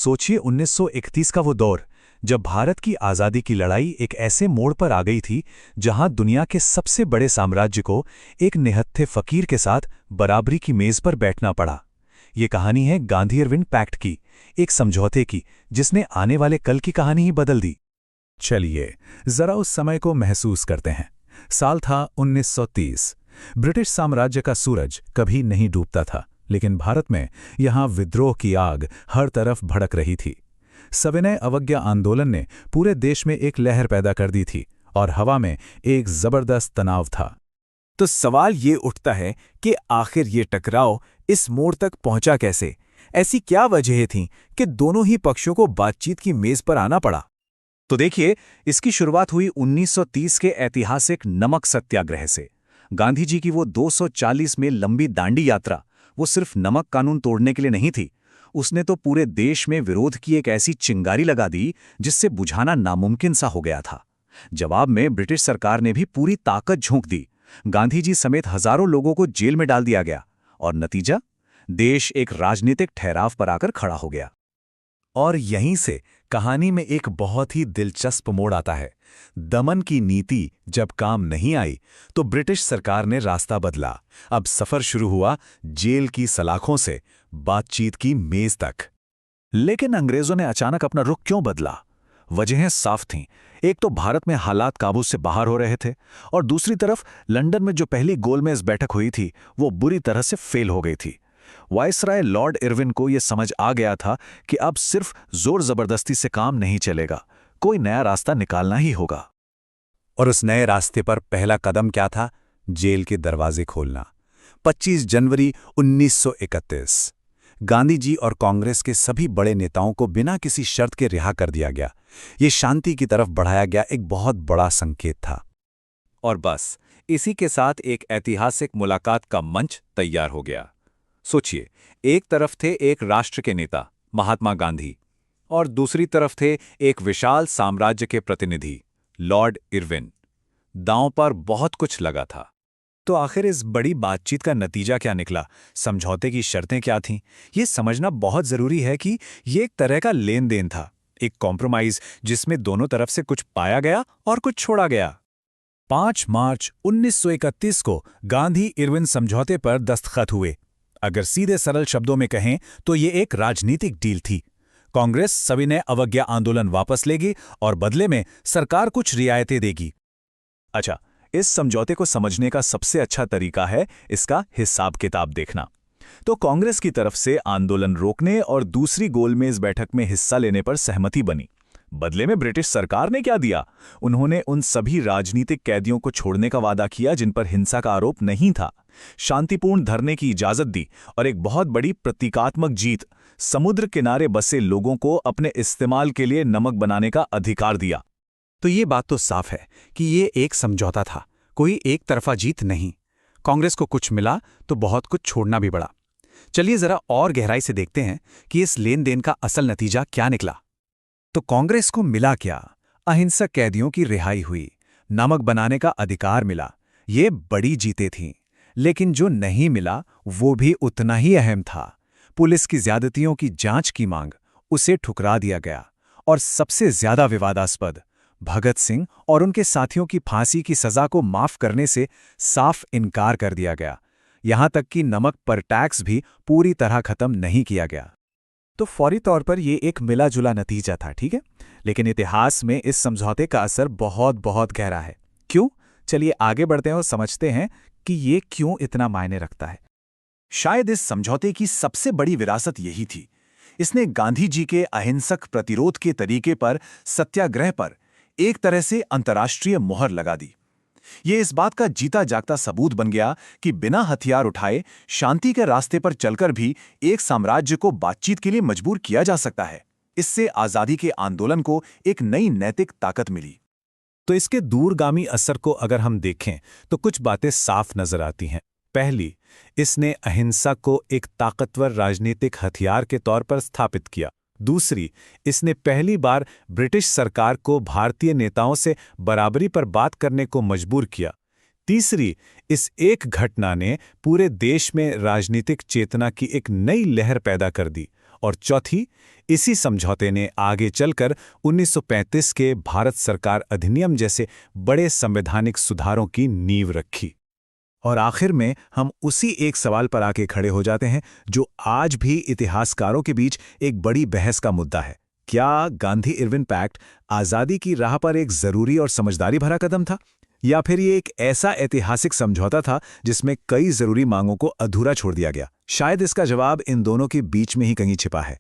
सोचिए 1931 का वो दौर, जब भारत की आज़ादी की लड़ाई एक ऐसे मोड़ पर आ गई थी जहां दुनिया के सबसे बड़े साम्राज्य को एक निहत्थे फकीर के साथ बराबरी की मेज पर बैठना पड़ा। ये कहानी है गांधी-इरविन पैक्ट की, एक समझौते की जिसने आने वाले कल की कहानी ही बदल दी। चलिए जरा उस समय को महसूस करते हैं। साल था 1930। ब्रिटिश साम्राज्य का सूरज कभी नहीं डूबता था, लेकिन भारत में यहां विद्रोह की आग हर तरफ भड़क रही थी। सविनय अवज्ञा आंदोलन ने पूरे देश में एक लहर पैदा कर दी थी और हवा में एक जबरदस्त तनाव था। तो सवाल ये उठता है कि आखिर ये टकराव इस मोड़ तक पहुंचा कैसे? ऐसी क्या वजहें थीं कि दोनों ही पक्षों को बातचीत की मेज पर आना पड़ा? तो देखिए, इसकी शुरुआत हुई 1930 के ऐतिहासिक नमक सत्याग्रह से। गांधी जी की वो 240 में लंबी दांडी यात्रा, वो सिर्फ नमक कानून तोड़ने के लिए नहीं थी। उसने तो पूरे देश में विरोध की एक ऐसी चिंगारी लगा दी जिससे बुझाना नामुमकिन सा हो गया था। जवाब में ब्रिटिश सरकार ने भी पूरी ताकत झोंक दी। गांधी जी समेत हजारों लोगों को जेल में डाल दिया गया और नतीजा, देश एक राजनीतिक ठहराव पर आकर खड़ा हो गया। और यहीं से कहानी में एक बहुत ही दिलचस्प मोड़ आता है। दमन की नीति जब काम नहीं आई तो ब्रिटिश सरकार ने रास्ता बदला। अब सफर शुरू हुआ जेल की सलाखों से बातचीत की मेज तक। लेकिन अंग्रेजों ने अचानक अपना रुख क्यों बदला? वजहें साफ थीं। एक तो भारत में हालात काबू से बाहर हो रहे थे और दूसरी तरफ लंदन में जो पहली गोलमेज बैठक हुई थी वो बुरी तरह से फेल हो गई थी। वायसराय लॉर्ड इरविन को यह समझ आ गया था कि अब सिर्फ जोर जबरदस्ती से काम नहीं चलेगा, कोई नया रास्ता निकालना ही होगा। और उस नए रास्ते पर पहला कदम क्या था? जेल के दरवाजे खोलना। 25 जनवरी 1931 गांधी जी और कांग्रेस के सभी बड़े नेताओं को बिना किसी शर्त के रिहा कर दिया गया। ये शांति की तरफ बढ़ाया गया एक बहुत बड़ा संकेत था। और बस इसी के साथ एक ऐतिहासिक मुलाकात का मंच तैयार हो गया। सोचिए, एक तरफ थे एक राष्ट्र के नेता महात्मा गांधी और दूसरी तरफ थे एक विशाल साम्राज्य के प्रतिनिधि लॉर्ड इरविन। दांव पर बहुत कुछ लगा था। तो आखिर इस बड़ी बातचीत का नतीजा क्या निकला? समझौते की शर्तें क्या थीं? ये समझना बहुत जरूरी है कि ये एक तरह का लेन देन था, एक कॉम्प्रोमाइज जिसमें दोनों तरफ से कुछ पाया गया और कुछ छोड़ा गया। 5 मार्च 1931 को गांधी इरविन समझौते पर दस्तखत हुए। अगर सीधे सरल शब्दों में कहें तो ये एक राजनीतिक डील थी। कांग्रेस सविनय अवज्ञा आंदोलन वापस लेगी और बदले में सरकार कुछ रियायतें देगी। अच्छा, इस समझौते को समझने का सबसे अच्छा तरीका है इसका हिसाब किताब देखना। तो कांग्रेस की तरफ से आंदोलन रोकने और दूसरी गोलमेज बैठक में हिस्सा लेने पर सहमति बनी। बदले में ब्रिटिश सरकार ने क्या दिया? उन्होंने उन सभी राजनीतिक कैदियों को छोड़ने का वादा किया जिन पर हिंसा का आरोप नहीं था, शांतिपूर्ण धरने की इजाजत दी और एक बहुत बड़ी प्रतीकात्मक जीत, समुद्र किनारे बसे लोगों को अपने इस्तेमाल के लिए नमक बनाने का अधिकार दिया। तो ये बात तो साफ है कि ये एक समझौता था, कोई एक तरफा जीत नहीं। कांग्रेस को कुछ मिला तो बहुत कुछ छोड़ना भी पड़ा। चलिए जरा और गहराई से देखते हैं कि इस लेन देन का असल नतीजा क्या निकला। तो कांग्रेस को मिला क्या? अहिंसक कैदियों की रिहाई हुई, नमक बनाने का अधिकार मिला। ये बड़ी जीतें थीं। लेकिन जो नहीं मिला वो भी उतना ही अहम था। पुलिस की ज्यादतियों की जांच की मांग, उसे ठुकरा दिया गया। और सबसे ज्यादा विवादास्पद, भगत सिंह और उनके साथियों की फांसी की सजा को माफ करने से साफ इनकार कर दिया गया। यहां तक कि नमक पर टैक्स भी पूरी तरह खत्म नहीं किया गया। तो फौरी तौर पर यह एक मिला जुला नतीजा था, ठीक है। लेकिन इतिहास में इस समझौते का असर बहुत बहुत गहरा है। क्यों? चलिए आगे बढ़ते हैं और समझते हैं कि ये क्यों इतना मायने रखता है। शायद इस समझौते की सबसे बड़ी विरासत यही थी। इसने गांधी जी के अहिंसक प्रतिरोध के तरीके पर, सत्याग्रह पर एक तरह से अंतर्राष्ट्रीय मोहर लगा दी। ये इस बात का जीता जागता सबूत बन गया कि बिना हथियार उठाए शांति के रास्ते पर चलकर भी एक साम्राज्य को बातचीत के लिए मजबूर किया जा सकता है। इससे आजादी के आंदोलन को एक नई नैतिक ताकत मिली। तो इसके दूरगामी असर को अगर हम देखें तो कुछ बातें साफ नजर आती हैं। पहली, इसने अहिंसा को एक ताकतवर राजनीतिक हथियार के तौर पर स्थापित किया। दूसरी, इसने पहली बार ब्रिटिश सरकार को भारतीय नेताओं से बराबरी पर बात करने को मजबूर किया। तीसरी, इस एक घटना ने पूरे देश में राजनीतिक चेतना की एक नई लहर पैदा कर दी। और चौथी, इसी समझौते ने आगे चलकर 1935 के भारत सरकार अधिनियम जैसे बड़े संवैधानिक सुधारों की नींव रखी। और आखिर में हम उसी एक सवाल पर आके खड़े हो जाते हैं जो आज भी इतिहासकारों के बीच एक बड़ी बहस का मुद्दा है। क्या गांधी-इरविन पैक्ट आज़ादी की राह पर एक ज़रूरी और समझदारी भरा कदम था, या फिर ये एक ऐसा ऐतिहासिक समझौता था जिसमें कई ज़रूरी मांगों को अधूरा छोड़ दिया गया? शायद इसका जवाब इन दोनों के बीच में ही कहीं छिपा है।